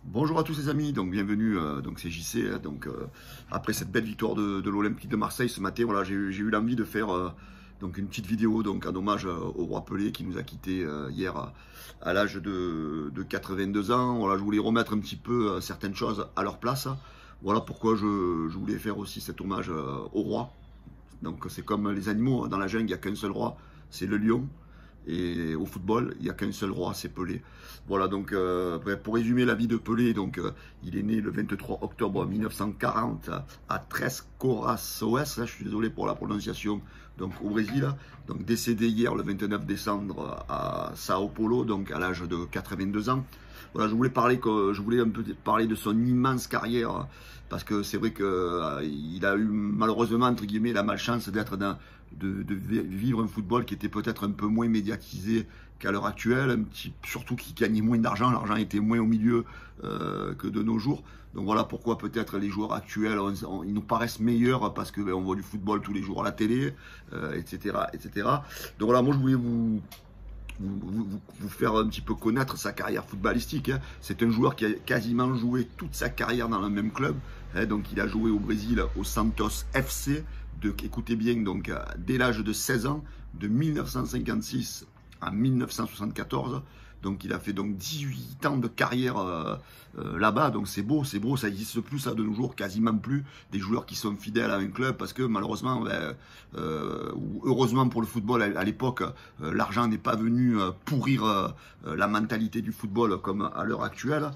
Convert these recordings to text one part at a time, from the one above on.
Bonjour à tous les amis, donc bienvenue, donc c'est JC, après cette belle victoire de l'Olympique de Marseille ce matin, voilà, j'ai eu l'envie de faire donc une petite vidéo donc en hommage au roi Pelé qui nous a quittés hier à l'âge de 82 ans. Voilà, je voulais remettre un petit peu certaines choses à leur place. Voilà pourquoi je voulais faire aussi cet hommage au roi. Donc c'est comme les animaux, dans la jungle il n'y a qu'un seul roi, c'est le lion. Et au football, il n'y a qu'un seul roi, c'est Pelé. Voilà, donc pour résumer la vie de Pelé, il est né le 23 octobre 1940 à Tres Corações, je suis désolé pour la prononciation, donc au Brésil. Donc décédé hier le 29 décembre à Sao Paulo, donc à l'âge de 82 ans. Voilà, je voulais un peu parler de son immense carrière, parce que c'est vrai qu'il a eu malheureusement, entre guillemets, la malchance de vivre un football qui était peut-être un peu moins médiatisé qu'à l'heure actuelle, surtout qui gagnait moins d'argent, l'argent était moins au milieu que de nos jours. Donc voilà pourquoi peut-être les joueurs actuels, ils nous paraissent meilleurs parce que on voit du football tous les jours à la télé, etc., etc. Donc voilà, moi je voulais vous faire un petit peu connaître sa carrière footballistique. Hein. C'est un joueur qui a quasiment joué toute sa carrière dans le même club. Hein. Donc il a joué au Brésil au Santos FC, écoutez bien, donc dès l'âge de 16 ans, de 1956 à 1974. Donc il a fait donc 18 ans de carrière là-bas, donc c'est beau, ça n'existe plus ça de nos jours, quasiment plus, des joueurs qui sont fidèles à un club, parce que malheureusement, ou heureusement pour le football à l'époque, l'argent n'est pas venu pourrir la mentalité du football comme à l'heure actuelle.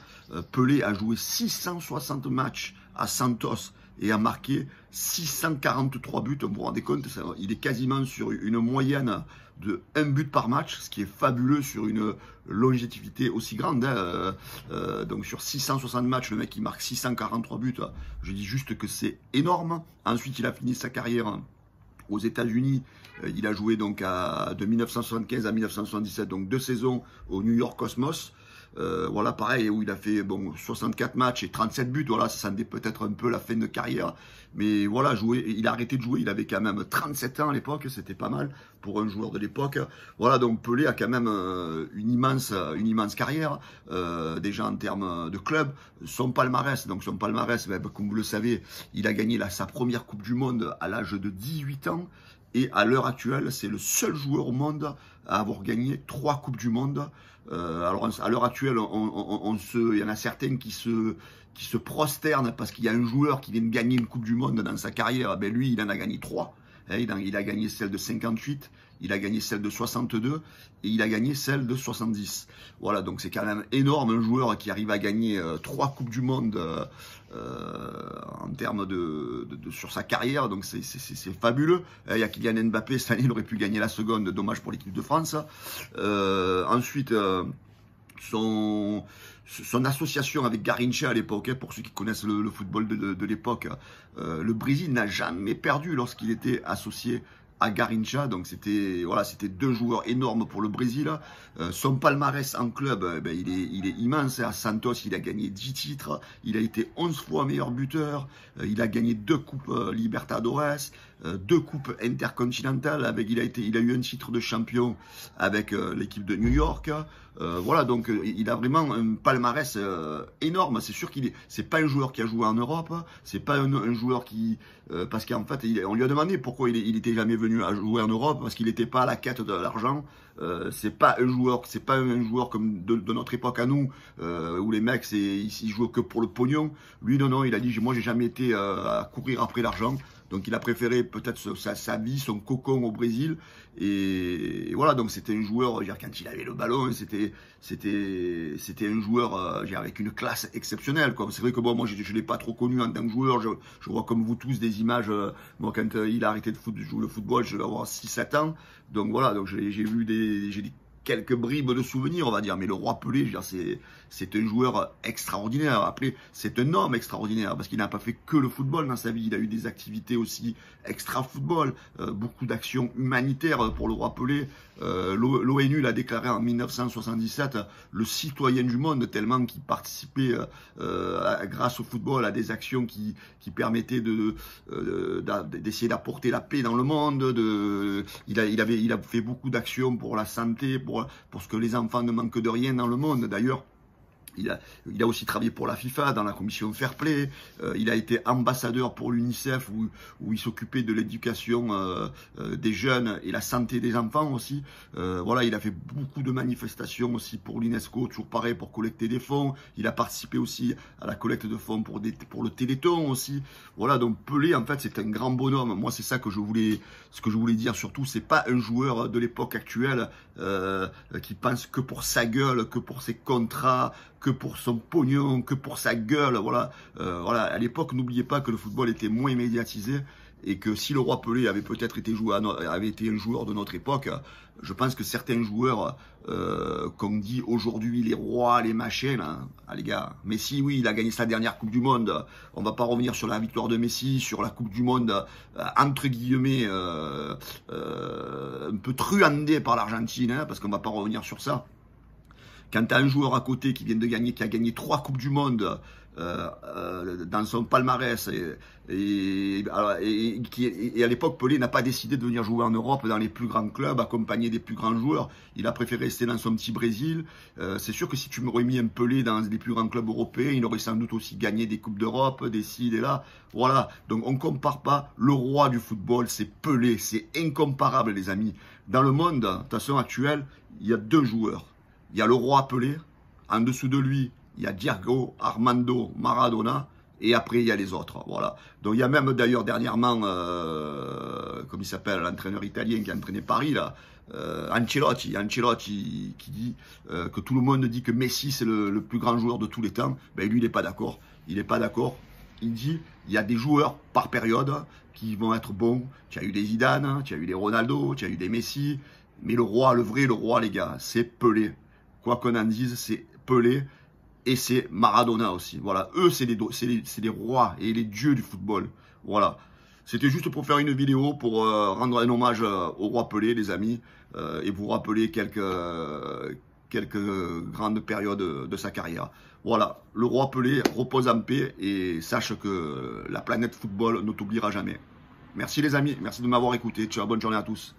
Pelé a joué 660 matchs à Santos et a marqué 643 buts, vous vous rendez compte, il est quasiment sur une moyenne de 1 but par match, ce qui est fabuleux sur une longévité aussi grande. Hein. Donc sur 660 matchs, le mec il marque 643 buts, je dis juste que c'est énorme. Ensuite il a fini sa carrière aux États-Unis. Il a joué donc de 1975 à 1977, donc 2 saisons au New York Cosmos. Voilà, pareil, où il a fait 64 matchs et 37 buts. Voilà, ça sentait peut-être un peu la fin de carrière. Mais voilà, il a arrêté de jouer. Il avait quand même 37 ans à l'époque. C'était pas mal pour un joueur de l'époque. Voilà, donc Pelé a quand même une immense carrière. Déjà en termes de club. Son palmarès, comme vous le savez, il a gagné sa première Coupe du Monde à l'âge de 18 ans. Et à l'heure actuelle, c'est le seul joueur au monde à avoir gagné 3 Coupes du Monde. Alors à l'heure actuelle, il y en a certains qui se prosternent parce qu'il y a un joueur qui vient de gagner une Coupe du Monde dans sa carrière. Ben lui, il en a gagné 3. Il a gagné celle de 58, il a gagné celle de 62 et il a gagné celle de 70. Voilà, donc c'est quand même énorme un joueur qui arrive à gagner 3 Coupes du Monde en termes sur sa carrière, donc c'est fabuleux. Il y a Kylian Mbappé, cette année il aurait pu gagner la seconde, dommage pour l'équipe de France. Ensuite, son association avec Garrincha à l'époque, hein, pour ceux qui connaissent le football de l'époque, le Brésil n'a jamais perdu lorsqu'il était associé à Garrincha, donc c'était 2 joueurs énormes pour le Brésil. Son palmarès en club, il est immense. À Santos, il a gagné 10 titres, il a été 11 fois meilleur buteur, il a gagné 2 coupes Libertadores, 2 coupes intercontinentales, il a eu un titre de champion avec l'équipe de New York. Voilà, donc il a vraiment un palmarès énorme. C'est sûr c'est pas un joueur qui a joué en Europe, c'est pas un joueur parce qu'en fait, on lui a demandé pourquoi il était jamais venu à jouer en Europe, parce qu'il n'était pas à la quête de l'argent. C'est pas un joueur comme de notre époque à nous, où les mecs ils jouent que pour le pognon. Lui, non, il a dit, moi j'ai jamais été à courir après l'argent. Donc il a préféré peut-être sa vie, son cocon au Brésil. Et voilà, donc c'était un joueur, quand il avait le ballon, c'était un joueur avec une classe exceptionnelle. C'est vrai que moi je ne l'ai pas trop connu en tant que joueur. Je vois comme vous tous des images. Moi quand il a arrêté de jouer le football, je devais avoir 6-7 ans. Donc voilà, donc j'ai vu quelques bribes de souvenirs, on va dire. Mais le roi Pelé, c'est un joueur extraordinaire. Après, c'est un homme extraordinaire parce qu'il n'a pas fait que le football dans sa vie. Il a eu des activités aussi extra-football, beaucoup d'actions humanitaires pour le roi Pelé. L'ONU l'a déclaré en 1977 le citoyen du monde, tellement qu'il participait grâce au football à des actions qui permettaient d'essayer d'apporter la paix dans le monde. Il a fait beaucoup d'actions pour la santé, pour ce que les enfants ne manquent de rien dans le monde. D'ailleurs, Il a aussi travaillé pour la FIFA dans la commission Fair Play. Il a été ambassadeur pour l'UNICEF où il s'occupait de l'éducation des jeunes et la santé des enfants aussi. Voilà, il a fait beaucoup de manifestations aussi pour l'UNESCO, toujours pareil, pour collecter des fonds. Il a participé aussi à la collecte de fonds pour le Téléthon aussi. Voilà, donc Pelé, en fait, c'est un grand bonhomme. Moi, c'est ça que je voulais dire surtout. C'est pas un joueur de l'époque actuelle qui pense que pour sa gueule, que pour ses contrats, que pour son pognon, que pour sa gueule. Voilà, voilà. À l'époque, n'oubliez pas que le football était moins médiatisé et que si le roi Pelé avait peut-être été un joueur de notre époque, je pense que certains joueurs, qu'on dit aujourd'hui les rois, les machins, là, ah les gars, Messi, oui, il a gagné sa dernière Coupe du Monde. On va pas revenir sur la victoire de Messi, sur la Coupe du Monde, entre guillemets, un peu truandée par l'Argentine, hein, parce qu'on va pas revenir sur ça. Quand tu as un joueur à côté qui vient de gagner, qui a gagné 3 Coupes du Monde dans son palmarès, et à l'époque, Pelé n'a pas décidé de venir jouer en Europe dans les plus grands clubs, accompagné des plus grands joueurs. Il a préféré rester dans son petit Brésil. C'est sûr que si tu m'aurais mis un Pelé dans les plus grands clubs européens, il aurait sans doute aussi gagné des Coupes d'Europe, des ci, des là. Voilà, donc on ne compare pas. Le roi du football, c'est Pelé, c'est incomparable les amis. Dans le monde, de toute façon actuelle, il y a 2 joueurs. Il y a le roi Pelé, en dessous de lui, il y a Diego Armando Maradona, et après il y a les autres. Voilà. Donc il y a même d'ailleurs dernièrement, comme il s'appelle, l'entraîneur italien qui a entraîné Paris, là, Ancelotti qui dit que tout le monde dit que Messi c'est le plus grand joueur de tous les temps. Ben lui il n'est pas d'accord. Il n'est pas d'accord. Il dit il y a des joueurs par période qui vont être bons. Tu as eu des Zidane, tu as eu des Ronaldo, tu as eu des Messi, mais le vrai roi les gars, c'est Pelé. Quoi qu'on en dise, c'est Pelé et c'est Maradona aussi. Voilà, eux, c'est les rois et les dieux du football. Voilà. C'était juste pour faire une vidéo, pour rendre un hommage au roi Pelé, les amis, et vous rappeler quelques grandes périodes de sa carrière. Voilà, le roi Pelé repose en paix et sache que la planète football ne t'oubliera jamais. Merci les amis, merci de m'avoir écouté. Ciao, bonne journée à tous.